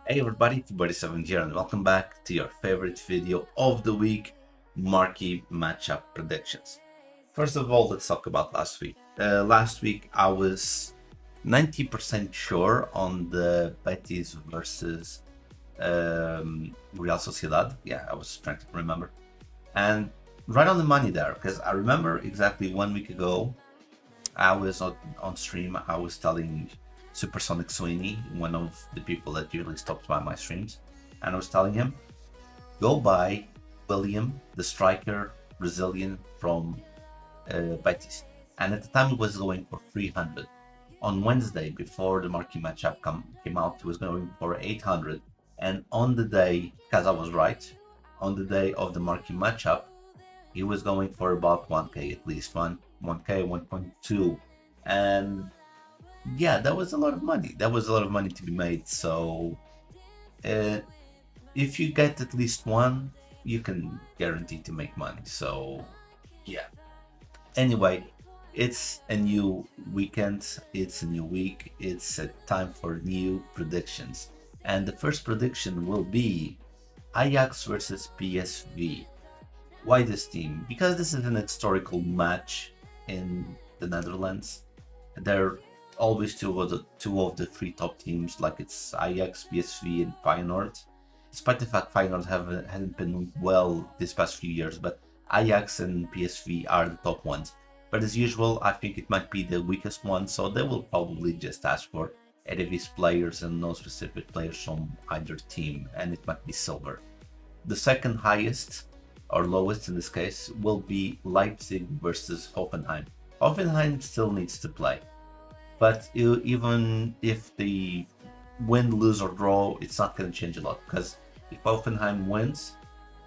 Hey everybody, Buddy7 here and welcome back to your favorite video of the week, Marquee Matchup Predictions. First of all, let's talk about last week. Last week I was 90% sure on the Betis versus Real Sociedad. Yeah, I was trying to remember. And right on the money there, because I remember exactly 1 week ago I was on stream. I was telling Supersonic Sweeney, one of the people that usually stops by my streams, and I was telling him, go buy William, the striker Brazilian from Betis. And at the time it was going for 300. On Wednesday, before the marquee matchup came out, it was going for 800. And on the day, because I was right, on the day of the marquee matchup, he was going for about 1k at least, 1k, 1.2. And yeah, that was a lot of money. That was a lot of money to be made. So uh, if you get at least one, you can guarantee to make money. So yeah. Anyway, it's a new weekend. It's a new week. It's a time for new predictions. And the first prediction will be Ajax versus PSV. Why this team? Because this is an historical match in the Netherlands. They're always two of the three top teams, like it's Ajax, PSV, and Feyenoord. Despite the fact Feyenoord hasn't been well this past few years, but Ajax and PSV are the top ones. But as usual, I think it might be the weakest one, so they will probably just ask for Eredivisie players and no specific players from either team, and it might be silver. The second highest, or lowest in this case, will be Leipzig versus Hoffenheim. Hoffenheim still needs to play, but even if they win, lose, or draw, it's not going to change a lot, because if Hoffenheim wins,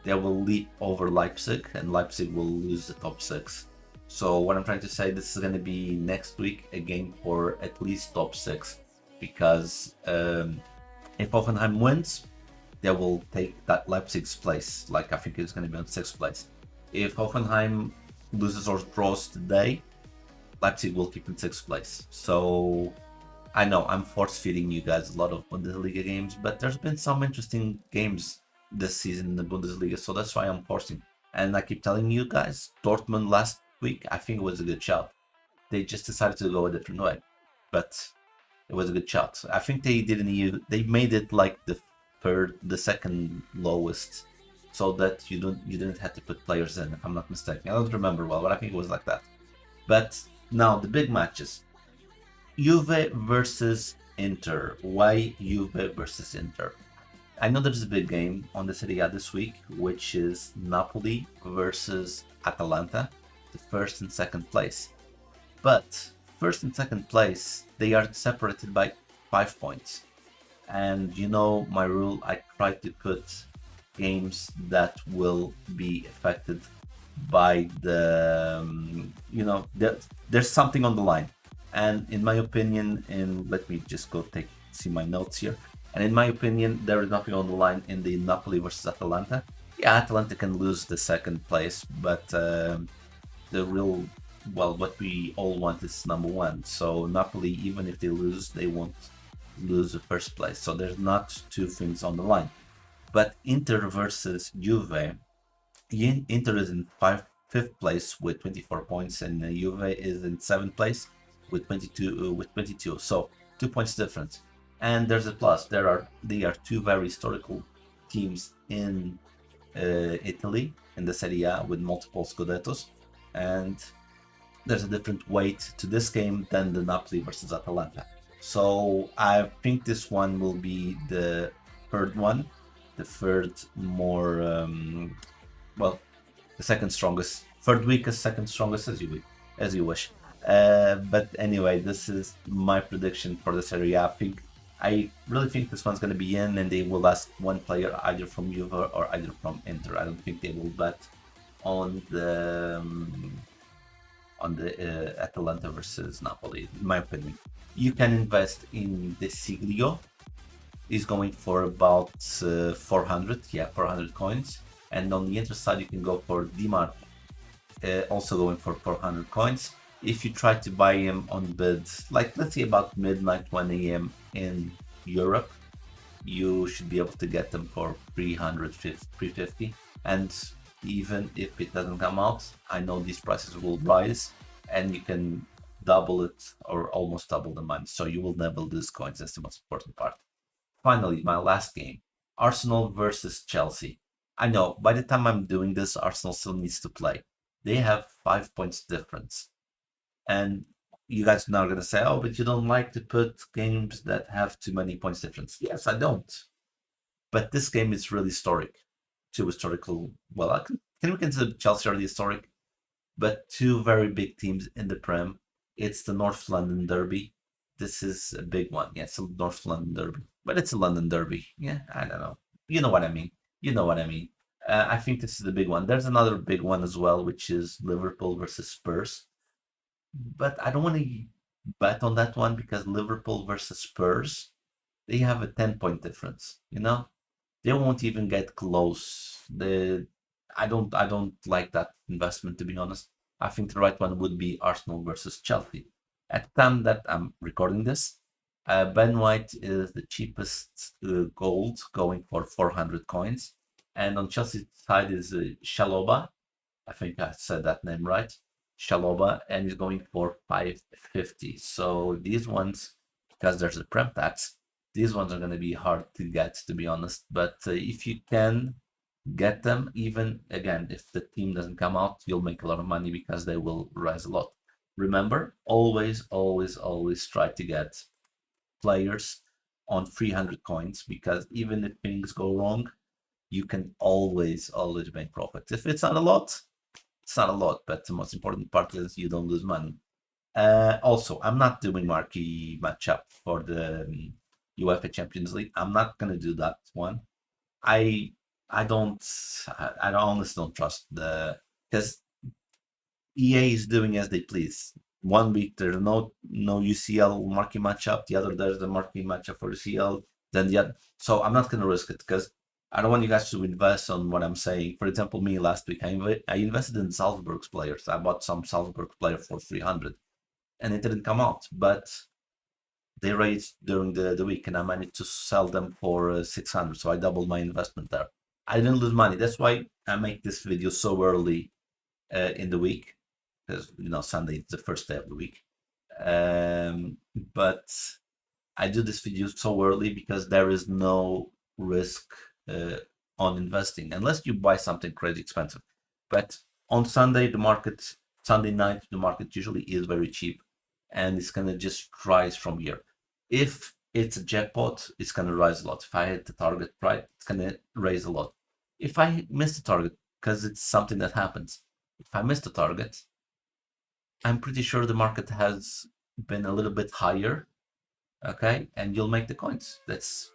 they will leap over Leipzig, and Leipzig will lose the top six. So what I'm trying to say, this is going to be next week a game for at least top six, because if Hoffenheim wins, they will take that Leipzig's place. Like I think it's going to be on sixth place. If Hoffenheim loses or draws today, Leipzig will keep in sixth place. So I know I'm force feeding you guys a lot of Bundesliga games, but there's been some interesting games this season in the Bundesliga, so that's why I'm forcing. And I keep telling you guys, Dortmund last week, I think it was a good shot. They just decided to go a different way, but it was a good shot. I think they didn't even, they made it like the second lowest, so that you didn't have to put players in, if I'm not mistaken. I don't remember well, but I think it was like that. But now the big matches. Juve versus Inter. Why Juve versus Inter? I know there's a big game on the Serie A this week, which is Napoli versus Atalanta, the first and second place. But first and second place, they are separated by 5 points. And you know my rule, I try to put games that will be affected by the, there's something on the line. And in my opinion, let me just go see my notes here. And in my opinion, there is nothing on the line in the Napoli versus Atalanta. Yeah, Atalanta can lose the second place, but what we all want is number one. So Napoli, even if they lose, they won't lose the first place. So there's not two things on the line. But Inter versus Juve, Inter is in fifth place with 24 points, and Juve is in seventh place with 22. So 2 points difference. And there's a plus. They are two very historical teams in Italy in the Serie A with multiple Scudettos, and there's a different weight to this game than the Napoli versus Atalanta. So I think this one will be the third one, the third more the second strongest, third weakest, second strongest, as you wish. But anyway, this is my prediction for the Serie A. I really think this one's going to be in, and they will ask one player either from Juve or either from Inter. I don't think they will bet on the Atalanta versus Napoli, in my opinion. You can invest in the Siglio. Is going for about 400 coins. And on the Inter side, you can go for Dimar, also going for 400 coins. If you try to buy him on bid, like let's say about midnight, 1 a.m. in Europe, you should be able to get them for 350. And even if it doesn't come out, I know these prices will rise and you can double it or almost double the money. So you will never lose coins. That's the most important part. Finally, my last game, Arsenal versus Chelsea. I know by the time I'm doing this, Arsenal still needs to play. They have 5 points difference. And you guys are now going to say, oh, but you don't like to put games that have too many points difference. Yes, I don't. But this game is really historic. Two historical, well, can we consider Chelsea already historic? But two very big teams in the Prem. It's the North London Derby. This is a big one. Yeah, it's a North London Derby, but it's a London Derby. Yeah, I don't know. You know what I mean. You know what I mean. I think this is the big one. There's another big one as well, which is Liverpool versus Spurs. But I don't want to bet on that one because Liverpool versus Spurs, they have a 10-point difference. They won't even get close. I don't like that investment, to be honest. I think the right one would be Arsenal versus Chelsea. At the time that I'm recording this, Ben White is the cheapest gold, going for 400 coins, and on Chelsea's side is Shaloba. I think I said that name right. Shaloba, and he's going for 550. So these ones, because there's a prem tax, these ones are going to be hard to get, to be honest. But if you can get them, even again, if the team doesn't come out, you'll make a lot of money because they will rise a lot. Remember, always, always, always try to get players on 300 coins, because even if things go wrong, you can always, always make profits. If it's not a lot, it's not a lot, but the most important part is you don't lose money. Also, I'm not doing marquee matchup for the UEFA Champions League. I'm not gonna do that one. I I don't I honestly don't trust because EA is doing as they please. One week there's no UCL marquee matchup, the other there's the marquee matchup for UCL, then the other. So I'm not gonna risk it because I don't want you guys to invest on what I'm saying. For example, me last week, I invested in Salzburg's players. I bought some Salzburg player for 300, and it didn't come out. But they raised during the week, and I managed to sell them for 600. So I doubled my investment there. I didn't lose money. That's why I make this video so early in the week, because Sunday is the first day of the week. But I do this video so early because there is no risk on investing unless you buy something crazy expensive. But on Sunday night, the market usually is very cheap, and it's gonna just rise from here. If it's a jackpot, it's gonna rise a lot. If I hit the target price, it's gonna raise a lot. If I miss the target, because it's something that happens, if I miss the target, I'm pretty sure the market has been a little bit higher, okay, and you'll make the coins. That's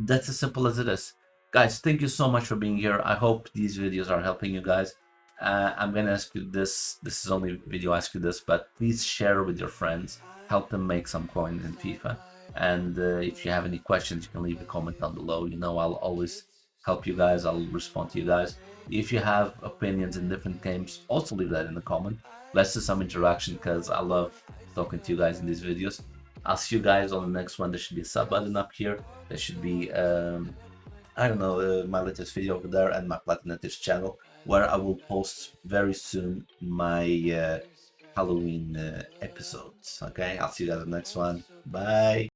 as simple as it is. Guys, thank you so much for being here. I hope these videos are helping you guys. I'm gonna ask you this is only video ask you this, but please share with your friends, help them make some coin in FIFA. And if you have any questions, you can leave a comment down below. I'll always help you guys. I'll respond to you guys. If you have opinions in different games, also leave that in the comment. Let's do some interaction because I love talking to you guys in these videos. I'll see you guys on the next one. There should be a sub button up here. There should be I don't know, my latest video over there, and my Platinetish channel, where I will post very soon my Halloween episodes. Okay, I'll see you guys in the next one. Bye.